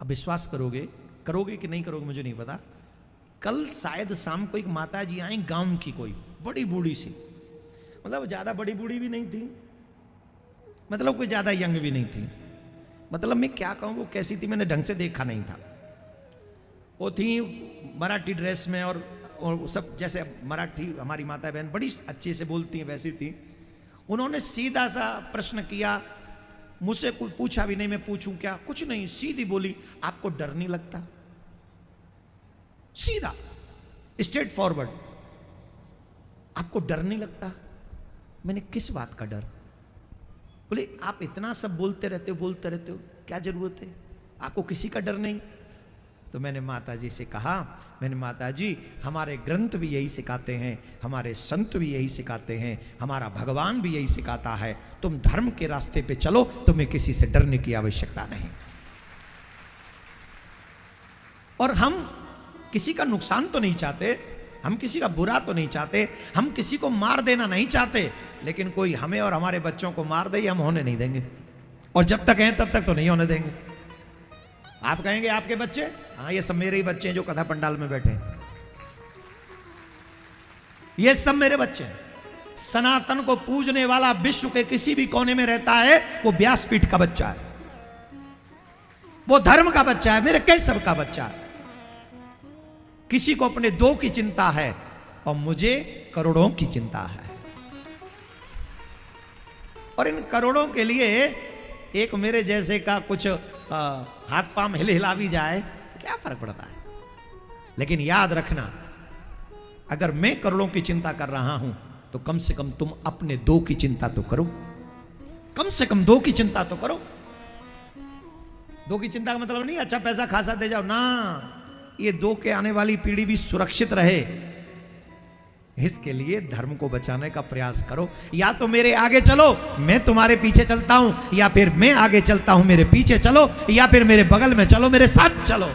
विश्वास करोगे, करोगे कि नहीं करोगे मुझे नहीं पता। कल शायद शाम को एक माता जी आई गांव की, कोई बड़ी बूढ़ी सी, मतलब ज्यादा बड़ी बूढ़ी भी नहीं थी, मतलब कोई ज्यादा यंग भी नहीं थी, मतलब मैं क्या कहूँ वो कैसी थी मैंने ढंग से देखा नहीं था। वो थी मराठी ड्रेस में और सब जैसे मराठी हमारी माता बहन बड़ी अच्छे से बोलती हैं वैसी थी। उन्होंने सीधा सा प्रश्न किया, मुझसे कुछ पूछा भी नहीं, मैं पूछूं क्या, कुछ नहीं, सीधी बोली, आपको डर नहीं लगता? सीधा स्ट्रेट फॉरवर्ड, आपको डर नहीं लगता? मैंने किस बात का डर? बोले आप इतना सब बोलते रहते हो, क्या जरूरत है, आपको किसी का डर नहीं? तो मैंने माता जी से कहा, मैंने माता जी हमारे ग्रंथ भी यही सिखाते हैं, हमारे संत भी यही सिखाते हैं, हमारा भगवान भी यही सिखाता है, तुम धर्म के रास्ते पे चलो, तुम्हें किसी से डरने की आवश्यकता नहीं। और हम किसी का नुकसान तो नहीं चाहते, हम किसी का बुरा तो नहीं चाहते, हम किसी को मार देना नहीं चाहते, लेकिन कोई हमें और हमारे बच्चों को मार दे हम होने नहीं देंगे, और जब तक हैं तब तक तो नहीं होने देंगे। आप कहेंगे आपके बच्चे, हाँ ये सब मेरे ही बच्चे हैं जो कथा पंडाल में बैठे हैं, ये सब मेरे बच्चे हैं। सनातन को पूजने वाला विश्व के किसी भी कोने में रहता है, वो व्यासपीठ का बच्चा है, वो धर्म का बच्चा है, मेरे कैसव का बच्चा है। किसी को अपने दो की चिंता है और मुझे करोड़ों की चिंता है, और इन करोड़ों के लिए एक मेरे जैसे का कुछ हाथ पांव हिला भी जाए तो क्या फर्क पड़ता है। लेकिन याद रखना, अगर मैं करोड़ों की चिंता कर रहा हूं तो कम से कम तुम अपने दो की चिंता तो करो, कम से कम दो की चिंता तो करो। दो की चिंता का मतलब नहीं अच्छा पैसा खासा दे जाओ ना, ये दो के आने वाली पीढ़ी भी सुरक्षित रहे, इसके लिए धर्म को बचाने का प्रयास करो। या तो मेरे आगे चलो, मैं तुम्हारे पीछे चलता हूं, या फिर मैं आगे चलता हूं मेरे पीछे चलो, या फिर मेरे बगल में चलो मेरे साथ चलो।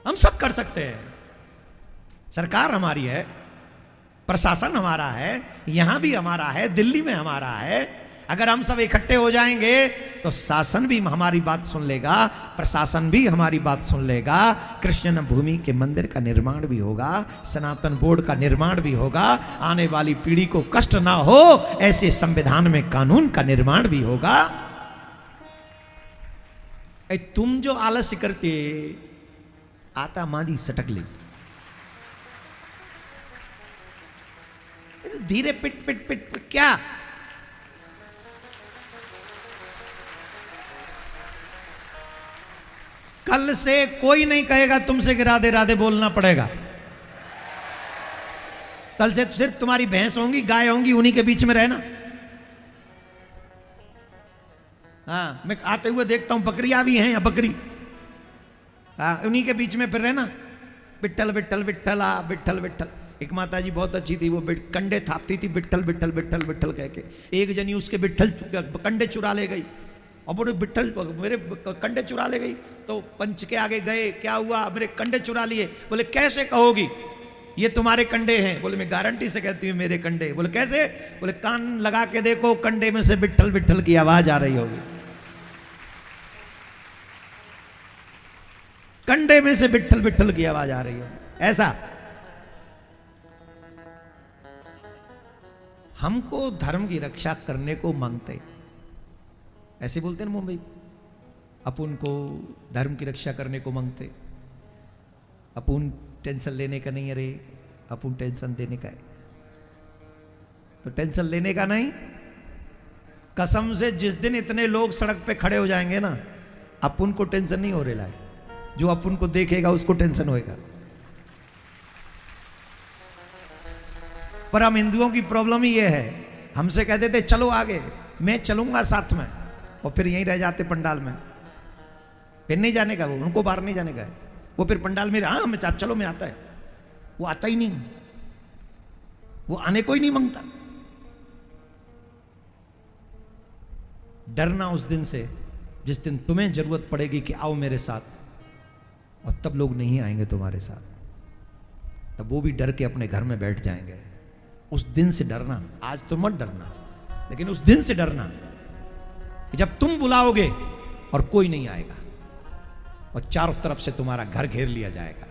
हम सब कर सकते हैं। सरकार हमारी है, प्रशासन हमारा है, यहां भी हमारा है, दिल्ली में हमारा है। अगर हम सब इकट्ठे हो जाएंगे तो शासन भी हमारी बात सुन लेगा, प्रशासन भी हमारी बात सुन लेगा, कृष्ण भूमि के मंदिर का निर्माण भी होगा, सनातन बोर्ड का निर्माण भी होगा, आने वाली पीढ़ी को कष्ट ना हो ऐसे संविधान में कानून का निर्माण भी होगा। तुम जो आलस्य करते आता माजी सटक ली, धीरे पिट पिट पिट क्या कल से कोई नहीं कहेगा तुमसे कि राधे राधे बोलना पड़ेगा। कल से सिर्फ तुम्हारी भैंस होंगी, गाय होंगी, उन्हीं के बीच में रहना। हाँ, मैं आते हुए देखता हूं बकरियां भी हैं, या बकरी, हाँ उन्हीं के बीच में फिर रहना। बिट्ठल बिट्ठल बिट्ठल आ बिट्ठल बिट्ठल। एक माता जी बहुत अच्छी थी, वो कंडे थापती थी बिट्ठल बिट्ठल बिट्ठल बिट्ठल कह के। एक जनी उसके बिट्ठल कंडे चुरा ले गई, और बोले बिट्ठल मेरे कंडे चुरा ले गई। तो पंच के आगे गए, क्या हुआ, मेरे कंडे चुरा लिए। बोले कैसे कहोगी ये तुम्हारे कंडे हैं? बोले मैं गारंटी से कहती हूँ मेरे कंडे। बोले कैसे? बोले कान लगा के देखो, कंडे में से बिट्ठल बिट्ठल की आवाज आ रही होगी, कंडे में से बिट्ठल बिट्ठल की आवाज आ रही होगी। ऐसा हमको धर्म की रक्षा करने को मांगते, ऐसे बोलते ना मुंबई, अपुन को धर्म की रक्षा करने को मांगते, अपुन टेंशन लेने का नहीं, अरे अपुन टेंशन देने का है। तो टेंशन लेने का नहीं, कसम से जिस दिन इतने लोग सड़क पे खड़े हो जाएंगे ना, अपुन को टेंशन नहीं हो रहा है, जो अपुन को देखेगा उसको टेंशन होएगा। पर हम हिंदुओं की प्रॉब्लम ही ये है, हमसे कहते थे चलो आगे, मैं चलूंगा साथ में, और फिर यहीं रह जाते पंडाल में, फिर नहीं जाने का, वो उनको बाहर नहीं जाने का है। वो फिर पंडाल में हाँ मैं आप चलो मैं आता है, वो आता ही नहीं, वो आने को ही नहीं मांगता। डरना उस दिन से जिस दिन तुम्हें जरूरत पड़ेगी कि आओ मेरे साथ, और तब लोग नहीं आएंगे तुम्हारे साथ, तब वो भी डर के अपने घर में बैठ जाएंगे। उस दिन से डरना, आज तो मत डरना, लेकिन उस दिन से डरना जब तुम बुलाओगे और कोई नहीं आएगा, और चारों तरफ से तुम्हारा घर घेर लिया जाएगा,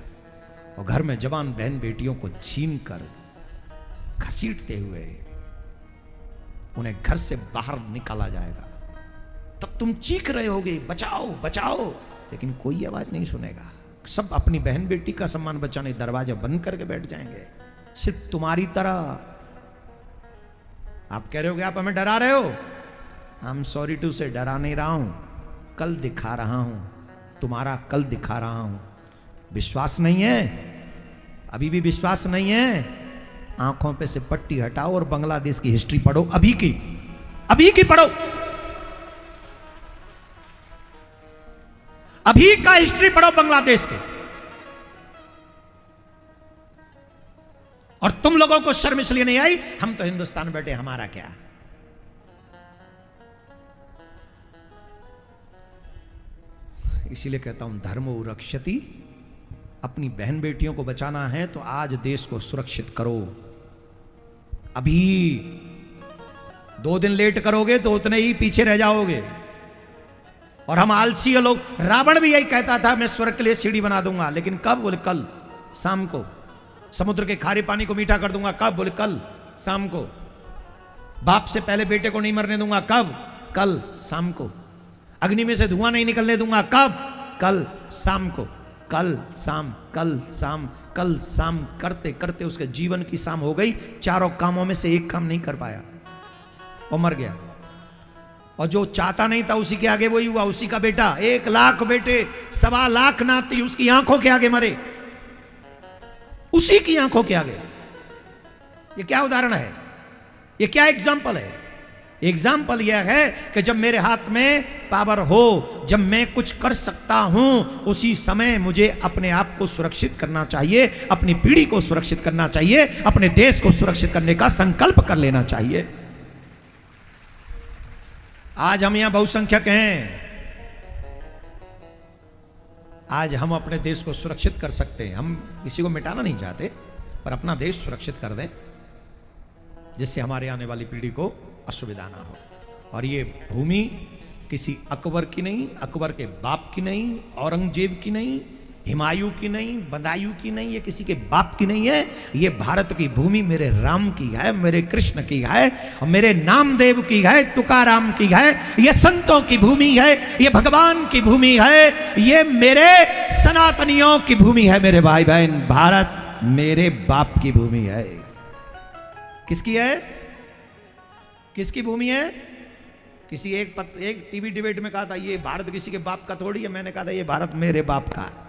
और घर में जवान बहन बेटियों को छीन कर घसीटते हुए उन्हें घर से बाहर निकाला जाएगा। तब तुम चीख रहे होगे बचाओ बचाओ, लेकिन कोई आवाज नहीं सुनेगा। सब अपनी बहन बेटी का सम्मान बचाने दरवाजा बंद करके बैठ जाएंगे, सिर्फ तुम्हारी तरह। आप कह रहे होगे आप हमें डरा रहे हो। आई एम सॉरी टू से डरा नहीं रहा हूं, कल दिखा रहा हूं, तुम्हारा कल दिखा रहा हूं। विश्वास नहीं है, अभी भी विश्वास नहीं है, आंखों पे से पट्टी हटाओ और बांग्लादेश की हिस्ट्री पढ़ो, अभी की पढ़ो, अभी का हिस्ट्री पढ़ो बांग्लादेश के। और तुम लोगों को शर्म इसलिए नहीं आई, हम तो हिंदुस्तान में बैठे, हमारा क्या। इसीलिए कहता हूं धर्मो रक्षति, अपनी बहन बेटियों को बचाना है तो आज देश को सुरक्षित करो। अभी 2 दिन लेट करोगे तो उतने ही पीछे रह जाओगे। और हम आलसी लोग, रावण भी यही कहता था मैं स्वर्ग के लिए सीढ़ी बना दूंगा, लेकिन कब? बोले कल शाम को। समुद्र के खारे पानी को मीठा कर दूंगा, कब? बोले कल शाम को। बाप से पहले बेटे को नहीं मरने दूंगा, कब? कल शाम को। अग्नि में से धुआं नहीं निकलने दूंगा, कब? कल शाम को। कल शाम, कल शाम, कल शाम करते करते उसके जीवन की शाम हो गई। चारों कामों में से एक काम नहीं कर पाया और मर गया। और जो चाहता नहीं था उसी के आगे वही हुआ। उसी का बेटा 1 लाख बेटे, 1.25 लाख नाती उसकी आंखों के आगे मरे, उसी की आंखों के आगे। ये क्या उदाहरण है? ये क्या एग्जाम्पल है? एग्जाम्पल यह है कि जब मेरे हाथ में पावर हो, जब मैं कुछ कर सकता हूं, उसी समय मुझे अपने आप को सुरक्षित करना चाहिए, अपनी पीढ़ी को सुरक्षित करना चाहिए, अपने देश को सुरक्षित करने का संकल्प कर लेना चाहिए। आज हम यहां बहुसंख्यक हैं, आज हम अपने देश को सुरक्षित कर सकते हैं। हम किसी को मिटाना नहीं चाहते, पर अपना देश सुरक्षित कर दें जिससे हमारे आने वाली पीढ़ी को असुविधा ना हो। और ये भूमि किसी अकबर की नहीं, अकबर के बाप की नहीं, औरंगजेब की नहीं, हिमायू की नहीं, बदायूं की नहीं, ये किसी के बाप की नहीं है। ये भारत की भूमि मेरे राम की है, मेरे कृष्ण की है, और मेरे नामदेव की है, तुकाराम की है। ये संतों की भूमि है, ये भगवान की भूमि है, ये मेरे सनातनियों की भूमि है। मेरे भाई बहन, भारत मेरे बाप की भूमि है। किसकी है? किसकी भूमि है? किसी एक टीवी डिबेट में कहा था ये भारत किसी के बाप का थोड़ी है। मैंने कहा था ये भारत मेरे बाप का है।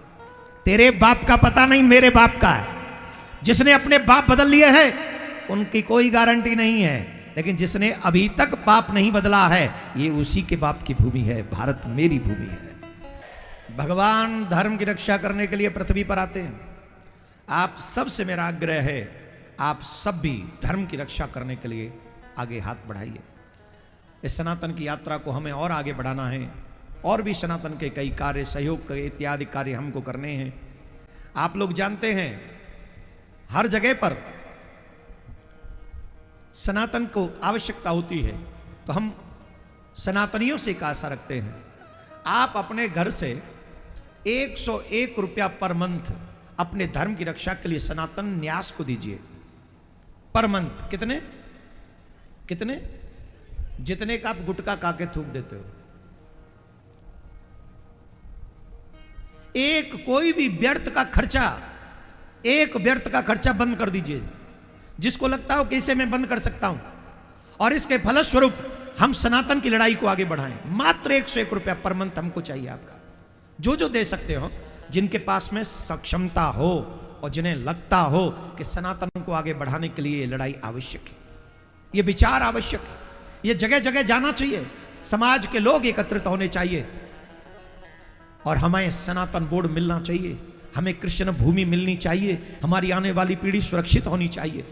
तेरे बाप का पता नहीं, मेरे बाप का है। जिसने अपने बाप बदल लिए हैं उनकी कोई गारंटी नहीं है, लेकिन जिसने अभी तक बाप नहीं बदला है ये उसी के बाप की भूमि है। भारत मेरी भूमि है। भगवान धर्म की रक्षा करने के लिए पृथ्वी पर आते हैं। आप सबसे मेरा आग्रह है, आप सब भी धर्म की रक्षा करने के लिए आगे हाथ बढ़ाइए। इस सनातन की यात्रा को हमें और आगे बढ़ाना है, और भी सनातन के कई कार्य, सहयोग के इत्यादि कार्य हमको करने हैं। आप लोग जानते हैं हर जगह पर सनातन को आवश्यकता होती है, तो हम सनातनियों से एक आशा रखते हैं, आप अपने घर से 101 रुपया पर मंथ अपने धर्म की रक्षा के लिए सनातन न्यास को दीजिए। पर मंथ कितने? कितने? जितने का आप गुटखा खा के थूक देते हो। एक कोई भी व्यर्थ का खर्चा, एक व्यर्थ का खर्चा बंद कर दीजिए, जिसको लगता हो कि इसे मैं बंद कर सकता हूं, और इसके फलस्वरूप हम सनातन की लड़ाई को आगे बढ़ाएं। मात्र 101 रुपया पर मंथ हमको चाहिए आपका। जो जो दे सकते हो, जिनके पास में सक्षमता हो और जिन्हें लगता हो कि सनातन को आगे बढ़ाने के लिए ये लड़ाई आवश्यक है, ये विचार आवश्यक है, ये जगह जगह जाना चाहिए, समाज के लोग एकत्रित होने चाहिए, और हमें सनातन बोर्ड मिलना चाहिए, हमें कृष्ण भूमि मिलनी चाहिए, हमारी आने वाली पीढ़ी सुरक्षित होनी चाहिए।